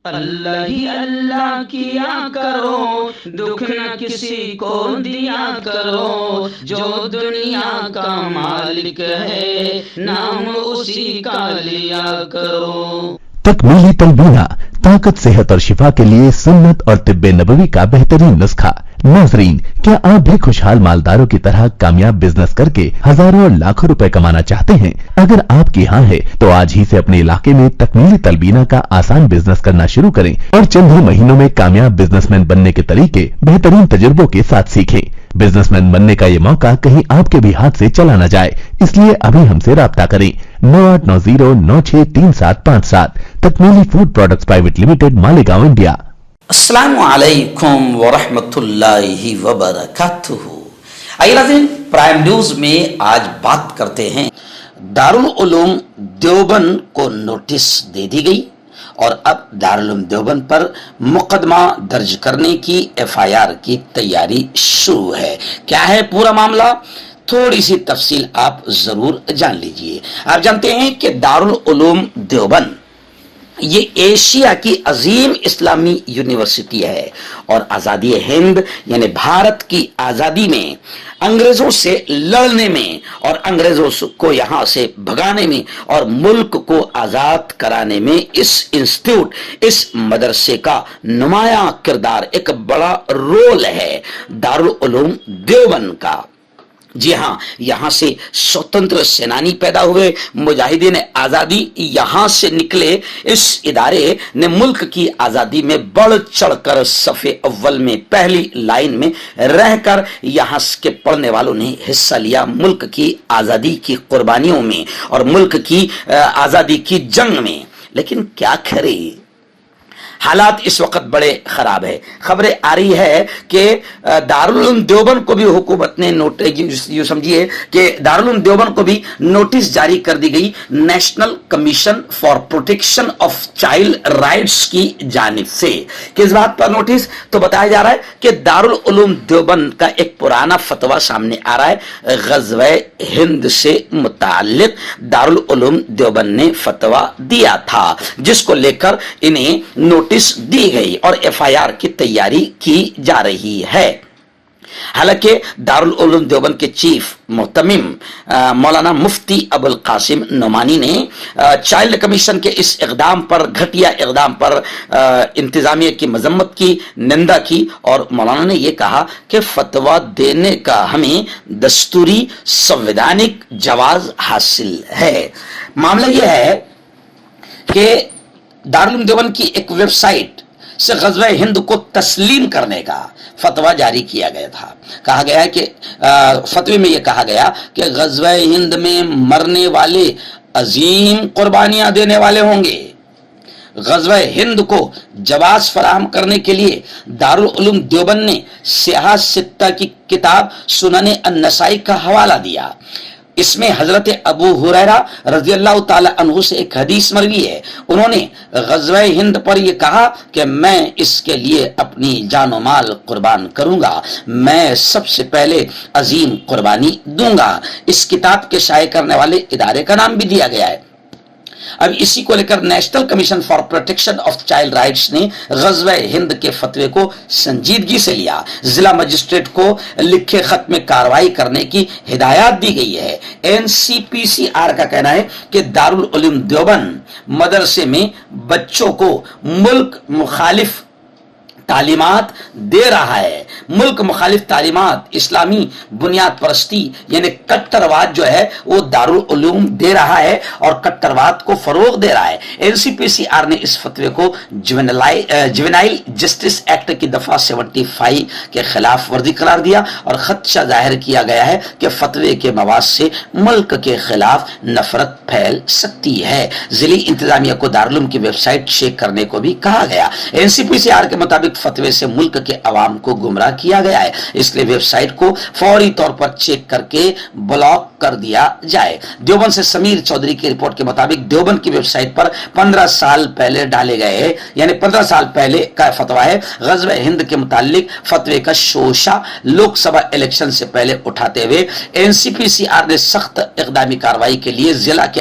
اللہ ہی اللہ کیا کرو، دکھ نہ کسی کو دیا کرو، جو دنیا کا مالک ہے نام اسی کا لیا کرو۔ تکمیلی تلبینہ، طاقت، صحت اور شفا کے لیے سنت اور طب نبوی کا بہترین نسخہ۔ ناظرین، کیا آپ بھی خوشحال مالداروں کی طرح کامیاب بزنس کر کے ہزاروں اور لاکھوں روپے کمانا چاہتے ہیں؟ اگر آپ کی ہاں ہے تو آج ہی سے اپنے علاقے میں تکمیلی تلبینہ کا آسان بزنس کرنا شروع کریں اور چند ہی مہینوں میں کامیاب بزنس مین بننے کے طریقے بہترین تجربوں کے ساتھ سیکھیں۔ بزنس مین بننے کا یہ موقع کہیں آپ کے بھی ہاتھ سے چلا نہ جائے، اس لیے ابھی ہم سے رابطہ کریں۔ 9890963757 Takmeeli food products private limited, Malegaon, India. السلام علیکم ورحمۃ اللہ وبرکاتہ۔ آئیے ناظرین، پرائم نیوز میں آج بات کرتے ہیں دارالعلوم دیوبند کو نوٹس دے دی گئی اور اب دارالعلوم دیوبند پر مقدمہ درج کرنے کی FIR کی تیاری شروع ہے۔ کیا ہے پورا معاملہ؟ تھوڑی سی تفصیل آپ ضرور جان لیجئے۔ آپ جانتے ہیں کہ دارالعلوم دیوبند یہ ایشیا کی عظیم اسلامی یونیورسٹی ہے اور آزادی ہند یعنی بھارت کی آزادی میں، انگریزوں سے لڑنے میں اور انگریزوں کو یہاں سے بھگانے میں اور ملک کو آزاد کرانے میں اس انسٹیٹیوٹ، اس مدرسے کا نمایاں کردار، ایک بڑا رول ہے دارالعلوم دیوبند کا۔ جی ہاں، یہاں سے سوتنتر سینانی پیدا ہوئے، مجاہدین آزادی یہاں سے نکلے۔ اس ادارے نے ملک کی آزادی میں بڑھ چڑھ کر صف اول میں، پہلی لائن میں رہ کر یہاں کے پڑھنے والوں نے حصہ لیا ملک کی آزادی کی قربانیوں میں اور ملک کی آزادی کی جنگ میں۔ لیکن کیا کرے، حالات اس وقت بڑے خراب ہے۔ خبریں آ رہی ہے کہ دارالعلوم دیوبند کو بھی حکومت نے یوں سمجھیے کہ دارالعلوم دیوبند کو بھی نوٹس جاری کر دی گئی national commission for protection of child rights کی جانب سے۔ کس بات پر نوٹس؟ تو بتایا جا رہا ہے کہ دارالعلوم دیوبند کا ایک پرانا فتویٰ سامنے آ رہا ہے، غزوہ ہند سے متعلق دارالعلوم دیوبند نے فتویٰ دیا تھا، جس کو لے کر انہیں نوٹس دی گئی اور FIR کی تیاری کی جا رہی ہے۔ حالانکہ دارالعلوم دیوبند کے چیف محتمم مولانا مفتی ابو القاسم نعمانی نے چائلڈ کمیشن کے اس اقدام پر، گھٹیا اقدام پر انتظامیہ کی مذمت کی، نندا کی اور مولانا نے یہ کہا کہ فتویٰ دینے کا ہمیں دستوری سنویدھانک جواز حاصل ہے۔ معاملہ یہ ہے کہ دارالعلوم دیوبند کی ایک ویب سائٹ سے غزوہ ہند کو تسلیم کرنے کا فتویٰ جاری کیا گیا تھا۔ کہا گیا ہے کہ فتوے میں یہ کہا گیا کہ غزوہ ہند میں مرنے والے عظیم قربانیاں دینے والے ہوں گے۔ غزوہ ہند کو جواز فراہم کرنے کے لیے دارالعلوم دیوبند نے سیاہ ستہ کی کتاب سنن النسائی کا حوالہ دیا۔ اس میں حضرت ابو ہریرہ رضی اللہ تعالی عنہ سے ایک حدیث مروی ہے۔ انہوں نے غزوہ ہند پر یہ کہا کہ میں اس کے لیے اپنی جان و مال قربان کروں گا، میں سب سے پہلے عظیم قربانی دوں گا۔ اس کتاب کے شائع کرنے والے ادارے کا نام بھی دیا گیا ہے۔ اب اسی کو لے کر national commission for protection of child rights نے غزوہ ہند کے فتوے کو سنجیدگی سے لیا۔ ضلع مجسٹریٹ کو لکھے خط میں کارروائی کرنے کی ہدایات دی گئی ہے۔ NCPCR کا کہنا ہے کہ دارالعلوم دیوبند مدرسے میں بچوں کو ملک مخالف تعلیمات دے رہا ہے، ملک مخالف تعلیمات، اسلامی بنیاد پرستی یعنی کٹرواد جو ہے وہ دارالعلوم دے رہا ہے اور کٹرواد کو فروغ دے رہا ہے۔ NCPCR نے اس فتوے کو جوینائل جسٹس ایکٹ کی دفعہ 75 کے خلاف ورزی قرار دیا اور خدشہ ظاہر کیا گیا ہے کہ فتوے کے مواد سے ملک کے خلاف نفرت پھیل سکتی ہے۔ ضلعی انتظامیہ کو دارالعلوم کی ویب سائٹ چیک کرنے کو بھی کہا گیا۔ NCPCR کے مطابق فتوے سے ملک کے عوام کو گمراہ کیا گیا ہے، اس لیے ویب سائٹ کو فوری طور پر چیک کر کے بلاک کر دیا جائے۔ دیوبند سے سمیر چودھری کی رپورٹ کے مطابق دیوبند کی ویب سائٹ پر 15 سال پہلے ڈالے گئے، یعنی 15 سال پہلے کا فتویٰ ہے۔ غزوہ ہند کے متعلق فتوے کا شوشہ لوک سبھا الیکشن سے پہلے اٹھاتے ہوئے NCPCR نے سخت اقدامی کارروائی کے لیے ضلع کے